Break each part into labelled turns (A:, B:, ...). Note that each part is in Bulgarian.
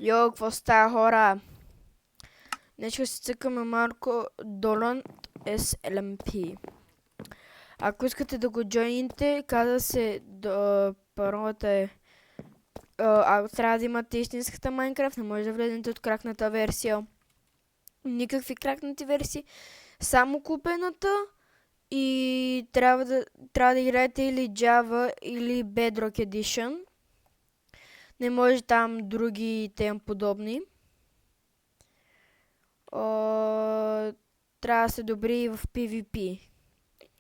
A: Йо, какво става, хора? Днес ще си цъкаме Марко Доланд SLMP. Ако искате да го джойните, каза се, паролата е... Ако трябва да имате истинската Майнкрафт, не може да влезете от кракната версия. Никакви кракнати версии, само купената. И трябва да играете или Java, или Bedrock Edition. Не може там други тем подобни. Трябва да се добри и в PvP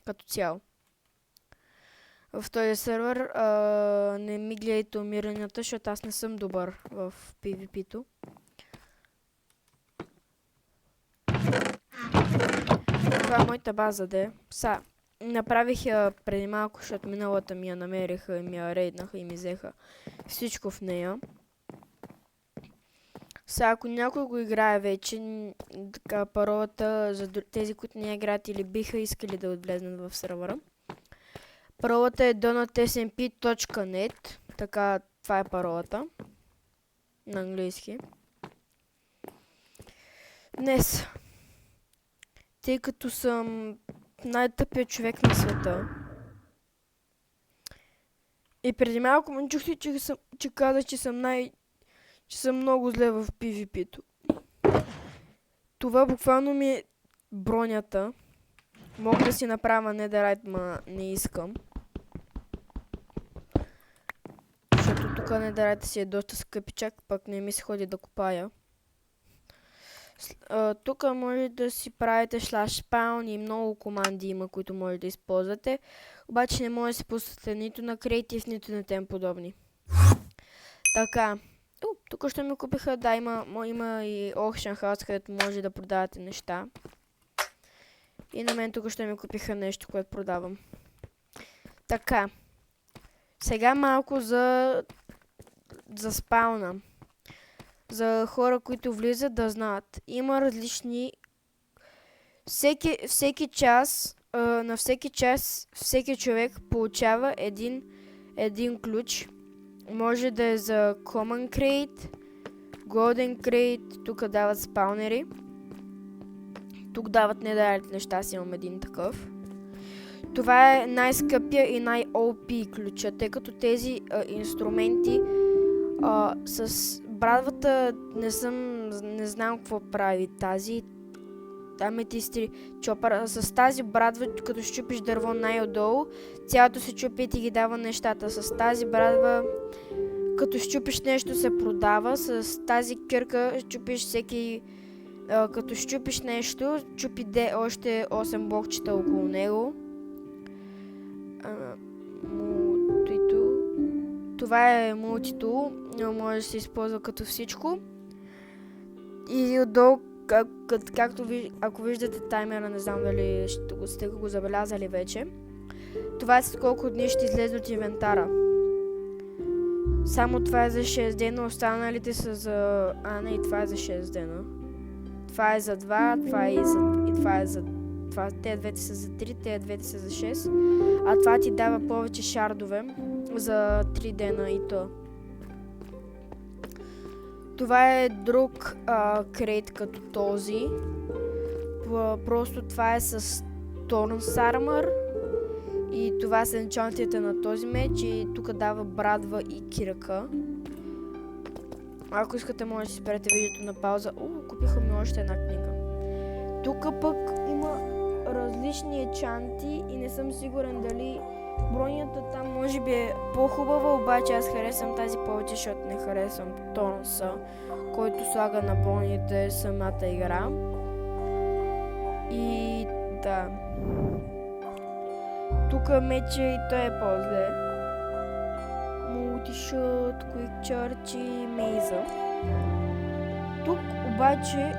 A: като цяло. В този сервер не ми гледайте умиранията, защото аз не съм добър в PvP-то. Това е моята база, де. Направих я преди малко, защото миналата ми я намериха и ми я рейднаха и ми взеха всичко в нея. Сега, ако някой го играе вече, така паролата за тези, които не играят или биха искали да влезнат в сервера. Паролата е donatsmp.net, така, това е паролата на английски. Днес, тъй като съм най-тъпия човек на света и преди малко ме чухте, че казах, че съм много зле в PvP-то. Това буквално ми е бронята. Мога да си направя Netherite, ма не искам. Защото тук Netherite си е доста скъпичак, пък не ми се ходи да копая. Тук може да си правите /spawn и много команди има, които може да използвате. Обаче не може да се пуснете нито на Creative, нито на тем подобни. Така. Тук ще ми купиха, да, има и Auction House, където може да продавате неща. И на мен тук ще ми купиха нещо, което продавам. Така. Сега малко за спауна. За хора, които влизат, да знаят. Има различни... Всеки час, на всеки час, всеки човек получава един ключ. Може да е за Common Crate, Golden Crate, тук дават спаунери. Тук дават Netherite неща, аз имам един такъв. Това е най-скъпия и най-OP ключа, тъй като тези инструменти с брадвата не знам какво прави тази. Аметистри чопър. С тази брадва, като щупиш дърво най-отдолу, цялото се чупи и ти ги дава нещата. С тази брадва, като щупиш нещо, се продава. С тази кирка щупиш като щупиш нещо, чупи още 8 блокчета около него. Това е мултитул, може да се използва като всичко. И отдолу, ако виждате таймера, не знам дали сте го забелязали вече. Това е с колко дни ще излезе от инвентара. Само това е за 6 дена, останалите са за... не, това е за 6 дена. Това е за 2, това е за... Те двете са за 3, те двете са за 6. А това ти дава повече шардове за 3 дена и то. Това е друг крейт като този. Просто това е с Thorns Armor. И това са енчантите на този меч. И тук дава брадва и кирка. Ако искате, може да си спрете видеото на пауза. Купиха ми още една книга. Тук пък има различни енчанти и не съм сигурен дали бронята там може би е по-хубава, обаче аз харесвам тази повече, защото не харесвам Торнса, който слага на броните самата игра. И да. Тук мече и той е по-зле. Multishot, Quick Charge и Мейза. Тук обаче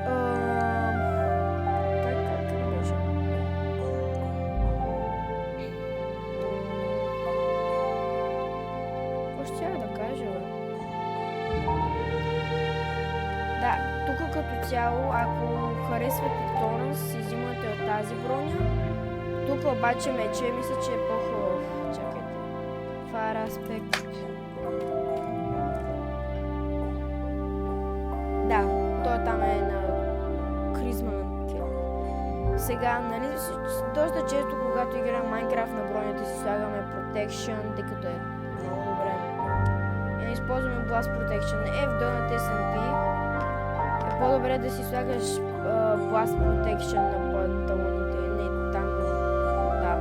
A: тук като цяло, ако харесвате Торнс, си взимате от тази броня. Тук обаче мече мисля, че е по-хубав. Чакайте. Fire Aspect. Да, той там е на Кризман Кил. Сега, нали, доста често, когато играем Майнкрафт на бронята си слагаме Protection, тъй като е много добре. И не използваме Blast Protection. В Donut SMP е по-добре да си слагаш Blast Protection на панталоните. Не там, да.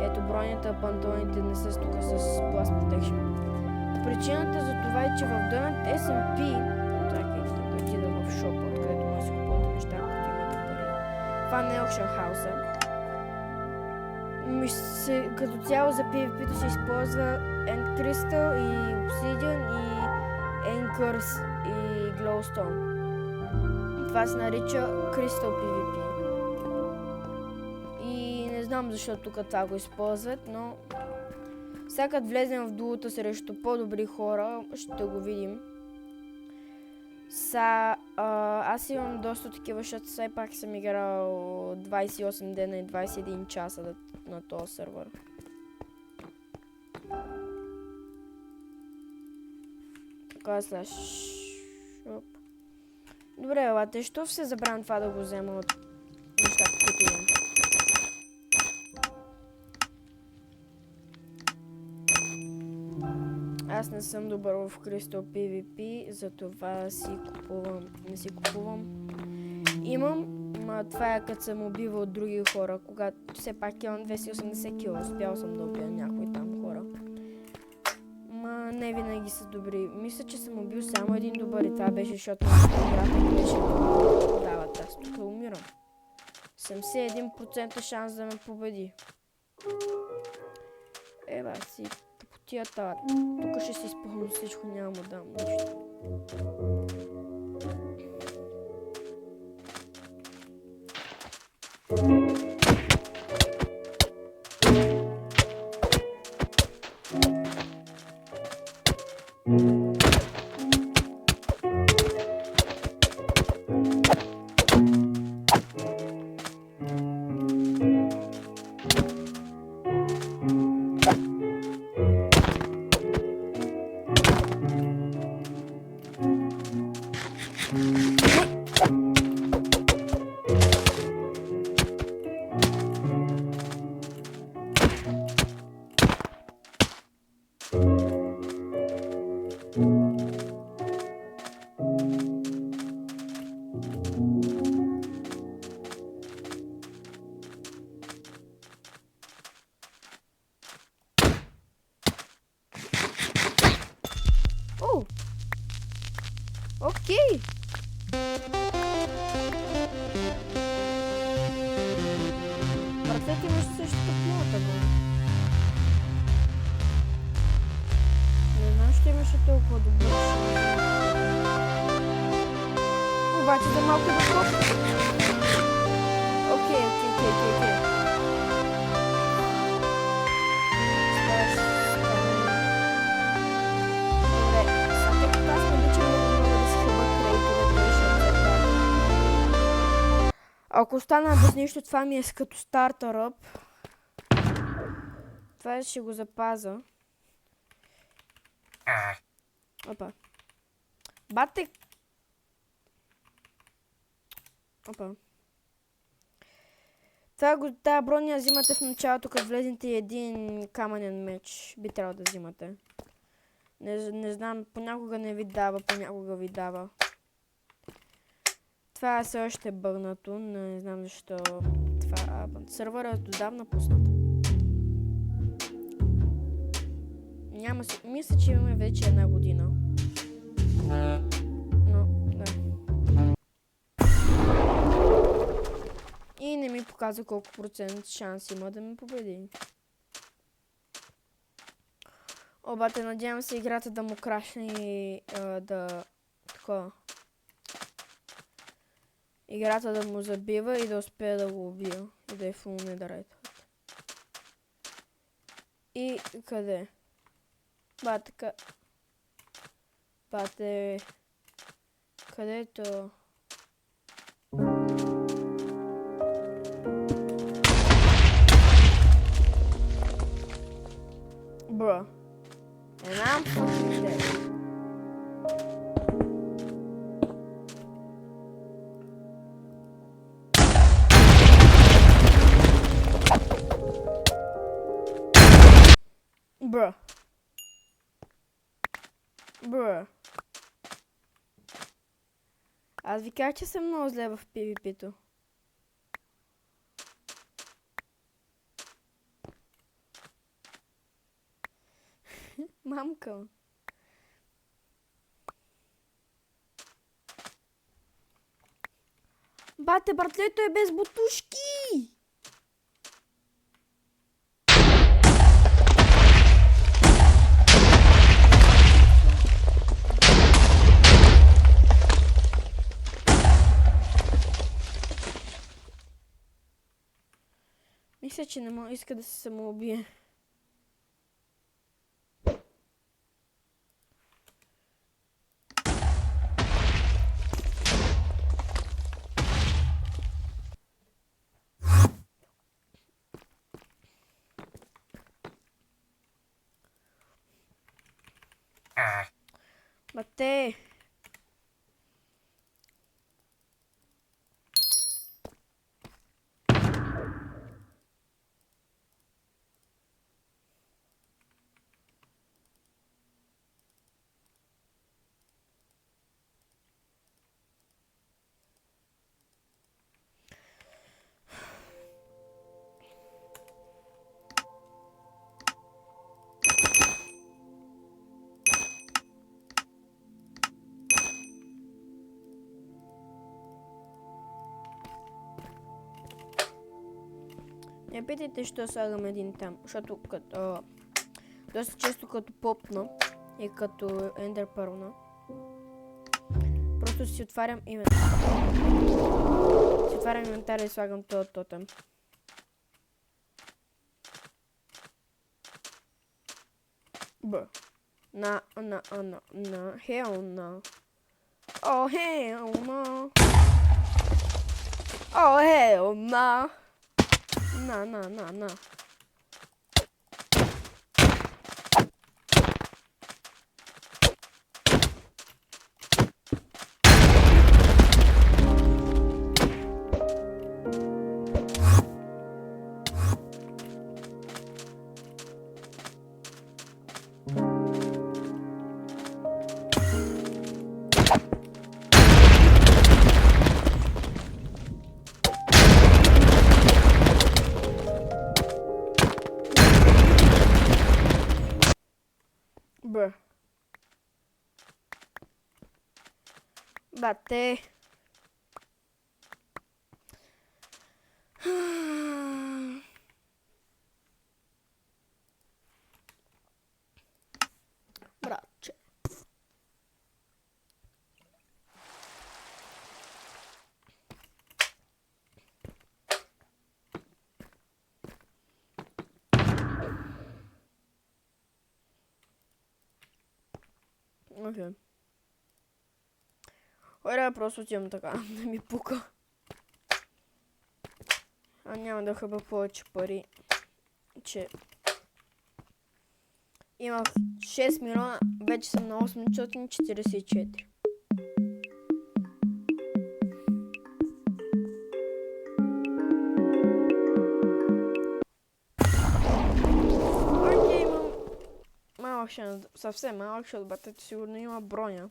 A: Ето бронята, панталоните не са тук с Blast Protection. Причината за това е, че в Donut SMP, чакайте да отида в шопа, откъдето може да си купувате неща, като имате пари. Това не е Auction House. Като цяло за PvP-то се използва End Crystal и Obsidian и Anchors и Glowstone. Това се нарича Crystal PvP. И не знам защо тук това го използват, но сега като влезем в дуото срещу по-добри хора, ще го видим. Аз имам доста такива, защото все пак съм играл 28 дена и 21 часа на този сервер. Така след шоп. Добре, елате, що все забравям това да го взема от нещата, които имам? Аз не съм добър в Crystal PvP, затова не си купувам. Имам, това е като съм убивал други хора, когато все пак имам 280 кила, успял съм да убия някои там хора. Не винаги са добри. Мисля, че съм убил само един добър и това беше, защото играта беше дават. Аз тук умирам. 71% шанс да ме победи. Ева си. Тъпотията. Тук ще си изпълня всичко, няма да дам нищо. Окей! Ръцете имаш също пълната, бе. Не знам, ще имаше толкова добър шанс. Обаче за малко да копи. Окей. Ако остана без нищо, това ми е като стартър-ъп. Това ще го запаза. Опа. Бате! Опа. Тая броня взимате в началото, като влезете един камънен меч. Би трябвало да взимате. Не знам, понякога не ви дава, понякога ви дава. Това все още е бърнато, не знам защо това сервера е отдавна пуснат. Мисля, че имаме вече 1 година. Но, да. И не ми показва колко процент шанс има да ме победи. Обаче надявам се играта да му крашне и такова. Играта да му забива и да успее да го убия. И да е фул недърейт. И къде? Бате... Където... Бро. And I'm fucking dead. Аз ви казах, че съм много зле в PvP-то. Мамка. Бате, братлето е без бутушки! Мисля, че не мога, иска да се самоубие. Бате! Не питайте, що слагам един там, защото като доста често като попна и като ендър първна, просто си отварям инвентаря и слагам този тотем. Б. Hell no. Oh hell no. Oh hell no. На. Б. Бате. Братче. Окей. Хайде, просто отивам така, не ми пука. А няма да хъба повече пари, че имах 6 милиона, вече съм на 844. Окей, имам малък шанс, съвсем малък, защото батето сигурно има броня.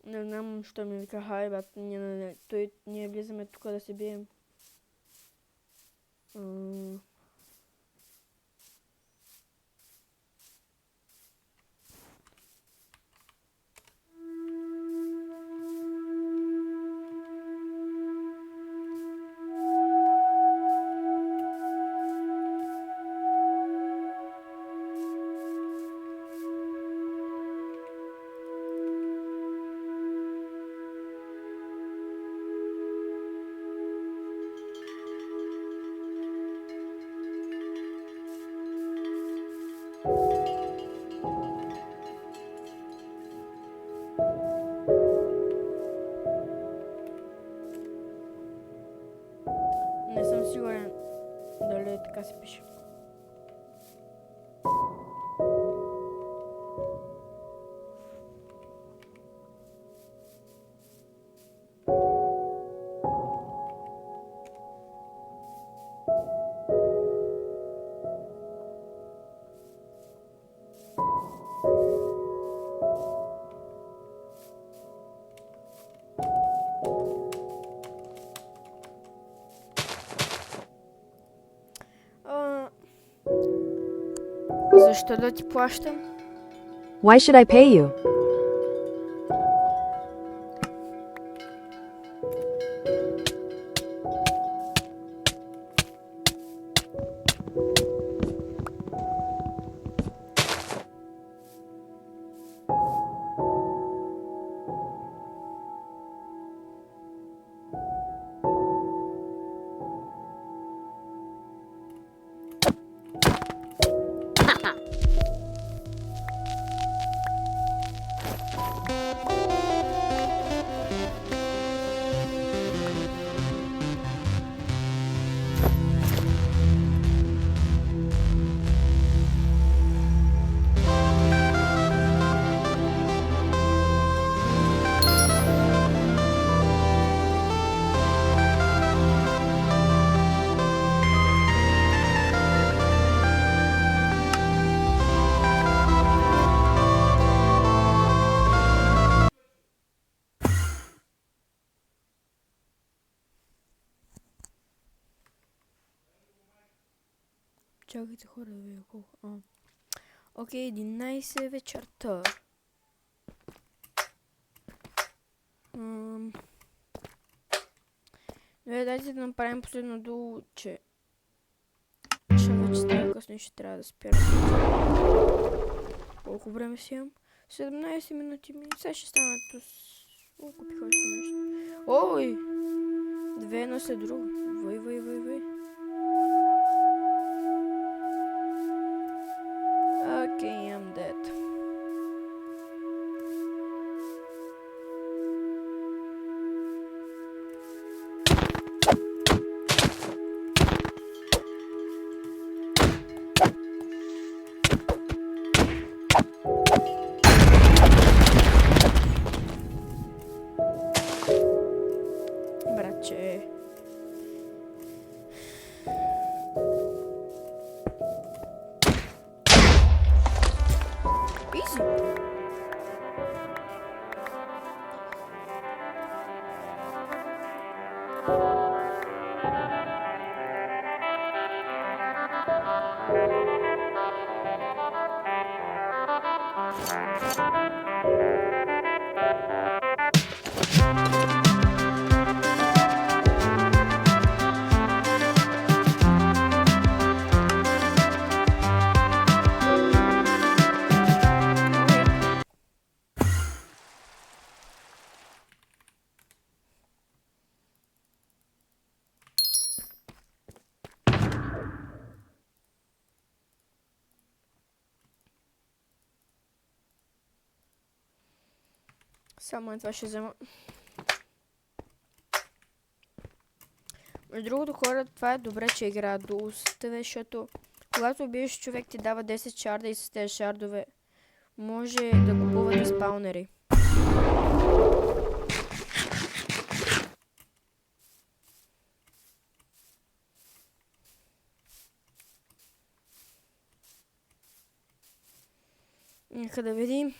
A: Не знам, що ми вика, хай, бат, ние влизаме тук да се бием. Не съм сигурен дали така се пише. Защо да ти плащам?
B: Why should I pay you?
A: Чакайте хора да видя колко. Окей, 11 вечерта. Дайте да направим последно долу, че вече става късно и ще трябва да спира. Колко време си имам? 17 минути ми. Сега ще станат с... купих още нещо. Ой! Две едно след друго. Въй. Okay, I'm dead. Братче. Easy. Само това ще взема. Между другото, хора, това е добре, че играят до устъве, защото когато убиеш човек ти дава 10 шарда и с тези шардове може да купувате спаунери. Нека да видим.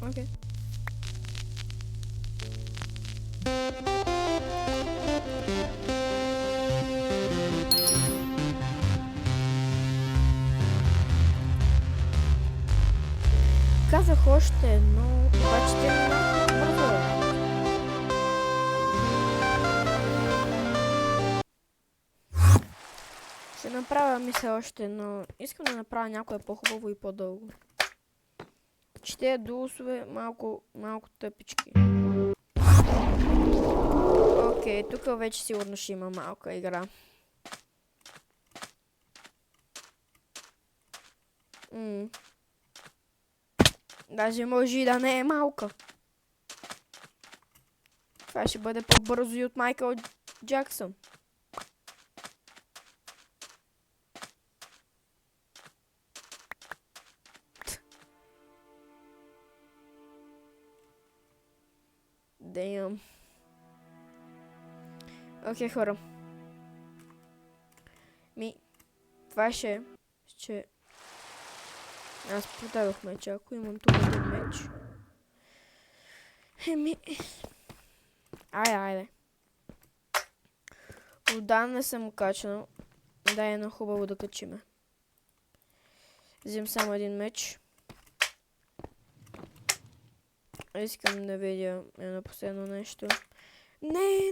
A: Окей. Казах още едно, обаче те не бързо. Ще направя, мисля, още едно. Искам да направя някое по-хубаво и по-дълго. Че тези дулсове малко тъпички. Окей, тук вече сигурно ще има малка игра. Даже може и да не е малка. Това ще бъде по-бързо и от Майкъл Джаксън. Damn. Окей, хора. Това ще... Аз продадох меча, ако имам тук един меч. Айде. Отдавна не съм качнал. Да, е хубаво да качиме. Взем само един меч. Искам да видя едно последно нещо. Не.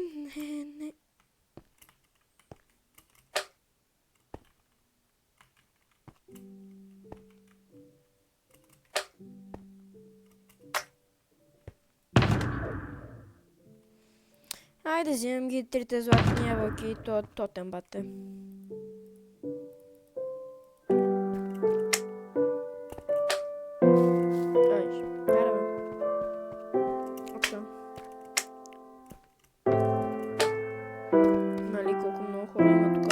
A: Айде, вземем ги трите златни ябълки и то тотем бате. Нали колко много хора има тук.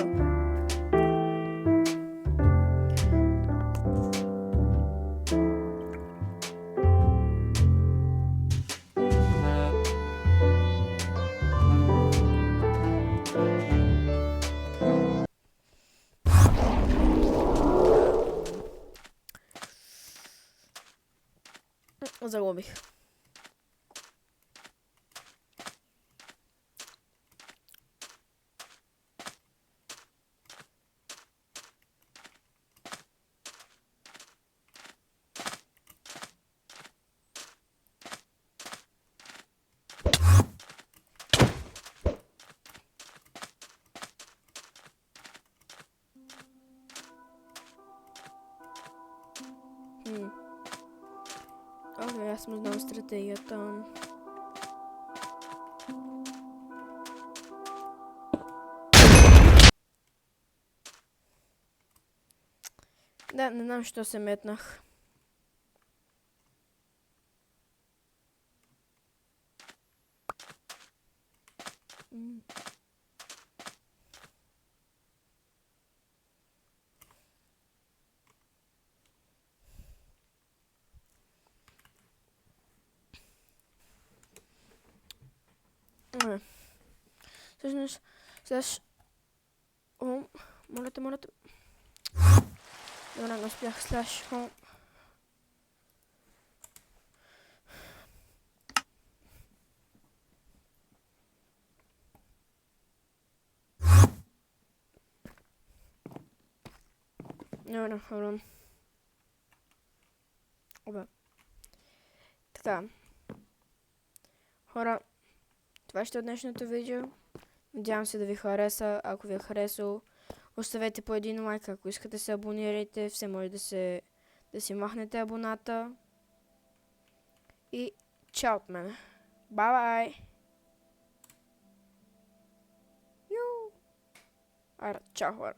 A: Загубих. Окей, аз му знам стратегията. Да, не знам, що се метнах. Всъщност, моля те. Добре, не успях. Добре. Обе. Така. Хора, това ще е от днешното видео. Надявам се да ви хареса. Ако ви е харесало, оставете по един лайк. Ако искате да се абонирайте, все може да си махнете абоната. И чао от мене. Бай! Чао, хора.